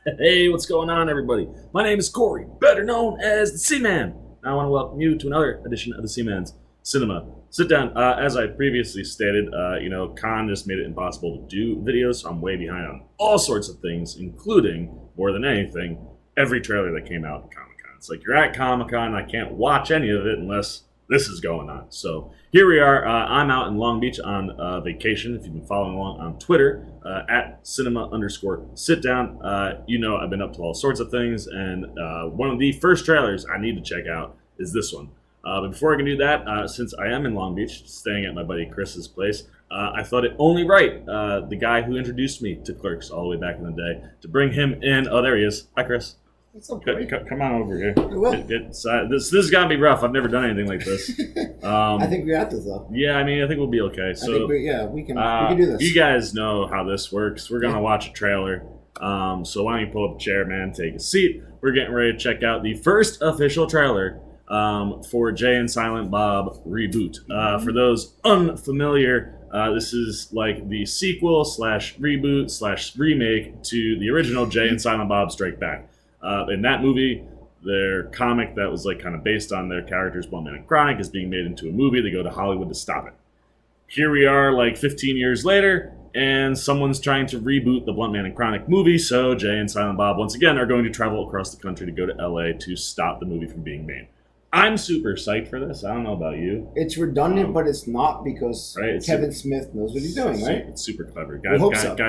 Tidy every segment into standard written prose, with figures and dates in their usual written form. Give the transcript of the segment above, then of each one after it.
Hey, what's going on, everybody? My name is Corey, better known as the Seaman. I want to welcome you to another edition of the Seaman's Cinema Sit Down. As I previously stated, Con just made it impossible to do videos, so I'm way behind on all sorts of things, including, more than anything, every trailer that came out at ComiCon. It's like you're at ComiCon, I can't watch any of it unless this is going on. So here we are. I'm out in Long Beach on vacation. If you've been following along on Twitter, at cinema_sitdown, I've been up to all sorts of things, and one of the first trailers I need to check out is this one. But before I can do that, since I am in Long Beach, staying at my buddy Chris's place, I thought it only right, the guy who introduced me to Clerks all the way back in the day, to bring him in. Oh, there he is. Hi, Chris. What's up, Corey? Come on over here. Well, This is gonna be rough. I've never done anything like this. I think we're at this though. Yeah, I think we'll be okay. So we can do this. You guys know how this works. We're gonna watch a trailer. So why don't you pull up a chair, man? Take a seat. We're getting ready to check out the first official trailer for Jay and Silent Bob Reboot. For those unfamiliar, this is like the sequel / reboot / remake to the original Jay and Silent Bob Strike Back. In that movie, their comic that was like kind of based on their characters, Blunt Man and Chronic, is being made into a movie. They go to Hollywood to stop it. Here we are, like 15 years later, and someone's trying to reboot the Blunt Man and Chronic movie. So Jay and Silent Bob once again are going to travel across the country to go to LA to stop the movie from being made. I'm super psyched for this. I don't know about you. It's redundant, but it's not because Kevin Smith knows what he's doing, right? It's super clever. Guy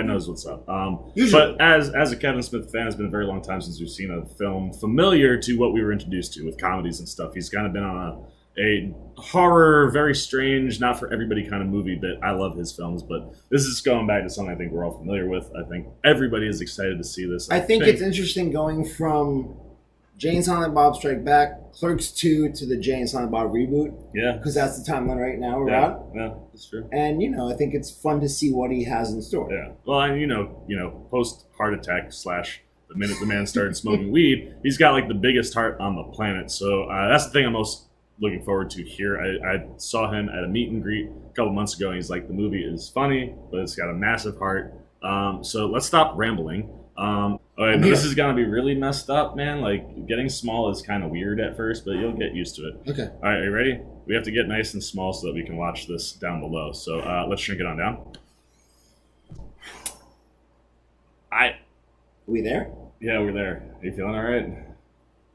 knows what's up. But as a Kevin Smith fan, it's been a very long time since we've seen a film familiar to what we were introduced to with comedies and stuff. He's kind of been on a horror, very strange, not for everybody kind of movie, but I love his films. But this is going back to something I think we're all familiar with. I think everybody is excited to see this. I think it's interesting going from Jay and Silent Bob Strike Back, Clerks 2 to the Jay and Silent Bob Reboot. Yeah. Because that's the timeline right now we're at. Yeah, that's true. And, I think it's fun to see what he has in store. Yeah. Well, and, post heart attack / the minute the man started smoking weed, he's got like the biggest heart on the planet. So that's the thing I'm most looking forward to here. I saw him at a meet and greet a couple months ago, and he's like, the movie is funny, but it's got a massive heart. So let's stop rambling. This is gonna be really messed up, man. Like, getting small is kind of weird at first, but you'll get used to it. Okay. All right, are you ready? We have to get nice and small so that we can watch this down below. So let's shrink it on down. Are we there? Yeah, we're there. Are you feeling all right?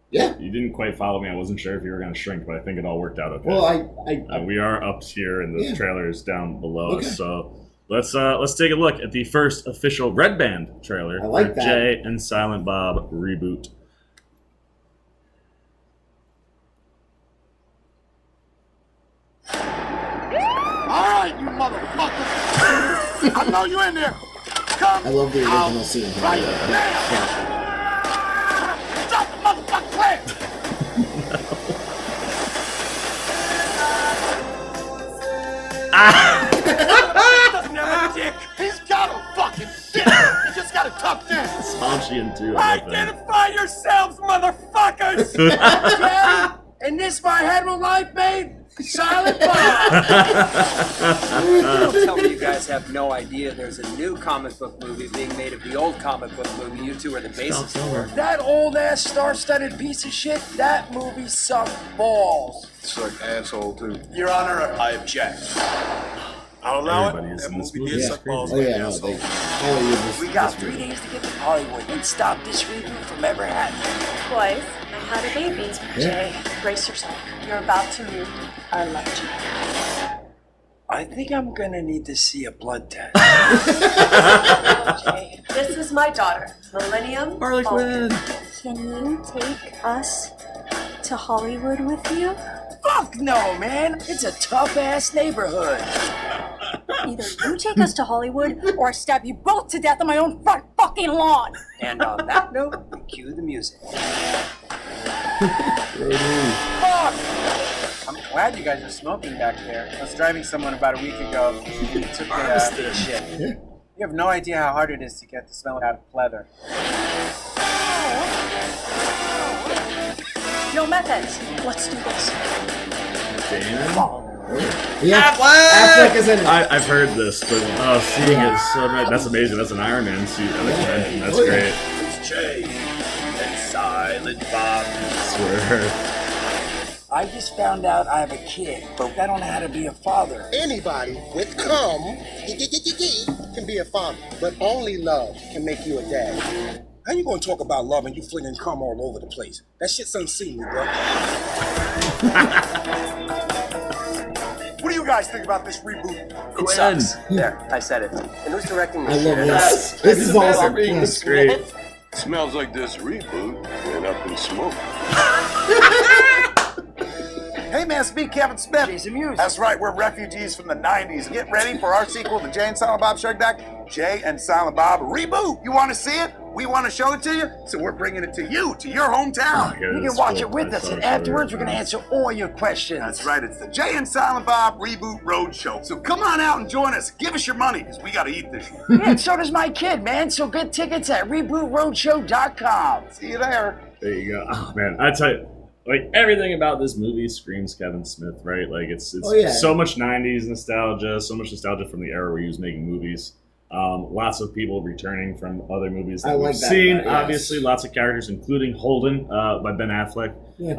Yeah. You didn't quite follow me. I wasn't sure if you were going to shrink, but I think it all worked out okay. Well, we are up here, and the trailer's down below Okay. us. So let's take a look at the first official Red Band trailer for Jay and Silent Bob Reboot. All right, you motherfucker! I know you in there. Come I love the original scene. right now. Drop the motherfucking plant. Doesn't have a dick. He's got a fucking dick. He just got it tucked in. Spongy too. I like that. Identify yourselves, motherfuckers. Okay? And this my hetero life, babe? Silent Bob. Don't tell me you guys have no idea there's a new comic book movie being made of the old comic book movie you two are the basis for. That old-ass star-studded piece of shit, that movie sucked balls. Suck asshole, too. Your Honor, I object. I'll allow Everybody it. is That in this movie movie. did suck balls. Oh, yeah, no, We got 3 days to get to Hollywood and stop this reboot from ever happening. Boys, I had a baby. Jay, brace yourself. You're about to meet our legend. I think I'm gonna need to see a blood test. Jay, this is my daughter, Millennium Falcon. Can you take us to Hollywood with you? Fuck no, man! It's a tough-ass neighborhood. Either you take us to Hollywood, or I stab you both to death on my own front fucking lawn! And on that note, we cue the music. Fuck! I'm glad you guys are smoking back there. I was driving someone about a week ago, and it took the shit. You have no idea how hard it is to get the smell out of leather. Yo, methods. Let's do this. Yeah, Affleck is in it. I've heard this, but seeing it so nice. That's amazing. That's an Iron Man suit. That's great. It's Jay and Silent Bob. Swear. I just found out I have a kid, but I don't know how to be a father. Anybody with cum can be a father, but only love can make you a dad. How you gonna talk about love and you flinging cum all over the place? That shit's unseemly, bro. What do you guys think about this reboot? It sucks. There, I said it. And who's directing I this love shit? this. This is awesome. It's great. Smells like this reboot went up in smoke. Hey man, it's me, Kevin Smith. Jay Silent Mewes. That's right, we're refugees from the 90s. Get ready for our sequel to Jay and Silent Bob Strike Back, Jay and Silent Bob Reboot. You want to see it? We want to show it to you, so we're bringing it to you, to your hometown. You can watch it with us, and afterwards we're going to answer all your questions. That's right, it's the Jay and Silent Bob Reboot Roadshow. So come on out and join us. Give us your money, because we got to eat this shit. Yeah, and so does my kid, man. So get tickets at rebootroadshow.com. See you there. There you go. Oh man, I tell you, like everything about this movie screams Kevin Smith, right? Like it's so much '90s nostalgia, so much nostalgia from the era where he was making movies. Lots of people returning from other movies that we've seen. Obviously, lots of characters, including Holden by Ben Affleck. Yeah.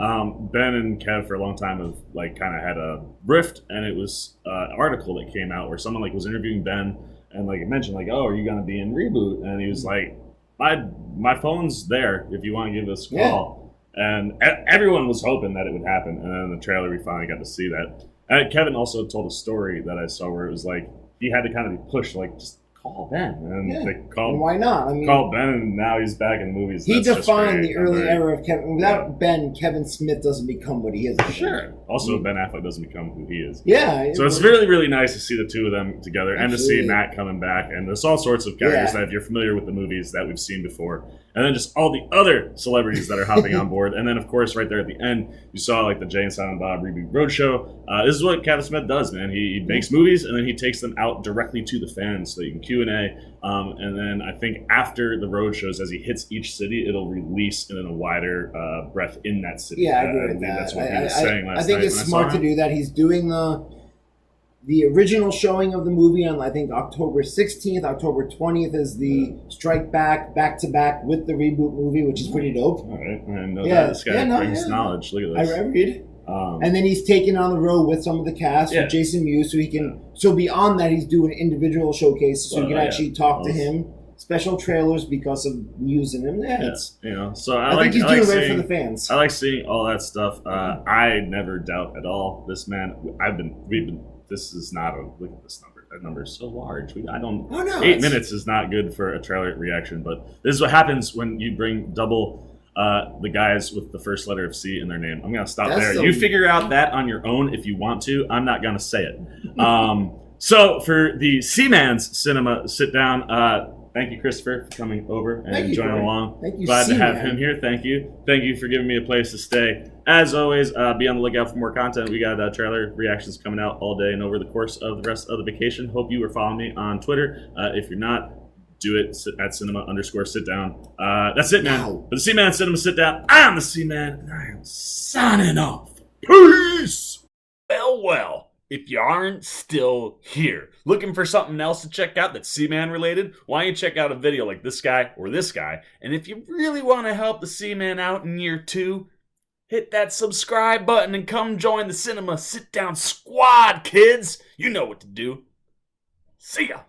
Ben and Kev for a long time have like kind of had a rift, and it was an article that came out where someone like was interviewing Ben and like mentioned like, "Oh, are you gonna be in Reboot?" And he was like, "My phone's there if you want to give us a call." And everyone was hoping that it would happen, and then in the trailer we finally got to see that. And Kevin also told a story that I saw where it was like he had to kind of be pushed, like just call Ben, and they called. And why not? I mean, called Ben, and now he's back in the movies. He That's defined just the early great. era of Kevin. Without Ben, Kevin Smith doesn't become what he is. Sure. Also, Ben Affleck doesn't become who he is. Yeah. So it's really, really nice to see the two of them together, and to see Absolutely. Matt coming back, and there's all sorts of characters that if you're familiar with the movies that we've seen before, and then just all the other celebrities that are hopping on board, and then of course right there at the end you saw like the Jay and Silent Bob Reboot Roadshow. This is what Kevin Smith does, man. He makes movies and then he takes them out directly to the fans, so you can Q&A, and then I think after the road shows, as he hits each city, it'll release in a wider breadth in that city. Yeah, I agree with that. That's what he was saying last I think night it's when smart I saw to him. do that. He's doing the original showing of the movie on I think October 16th. October 20th is the Strike Back to back with the Reboot movie, which is pretty dope. All right, I know that this guy brings knowledge. Look at this. I read. And then he's taking on the road with some of the cast with Jason Mewes, so he can. So beyond that, he's doing individual showcases, so you can actually talk to him. Special trailers because of Mewes in him. Yeah, it's, So I think he's doing right for the fans. I like seeing all that stuff. I never doubt at all this man. This is not a look at this number. That number is so large. 8 minutes is not good for a trailer reaction, but this is what happens when you bring double the guys with the first letter of C in their name. I'm gonna stop there. You figure out that on your own if you want to. I'm not gonna say it. So for the Seaman's Cinema Sit Down, thank you, Christopher, for coming over and joining along. Thank you, Glad to have Seaman. him here. Thank you. Thank you for giving me a place to stay. As always, be on the lookout for more content. We got trailer reactions coming out all day and over the course of the rest of the vacation. Hope you are following me on Twitter. If you're not, do it at cinema_sit-down. That's it, man. For the C-Man Cinema Sit Down, I'm the C-Man, and I am signing off. Peace! Well. If you aren't still here, looking for something else to check out that's C-Man related, why don't you check out a video like this guy or this guy? And if you really want to help the C-Man out in year 2, hit that subscribe button and come join the Cinema Sit Down Squad, kids. You know what to do. See ya.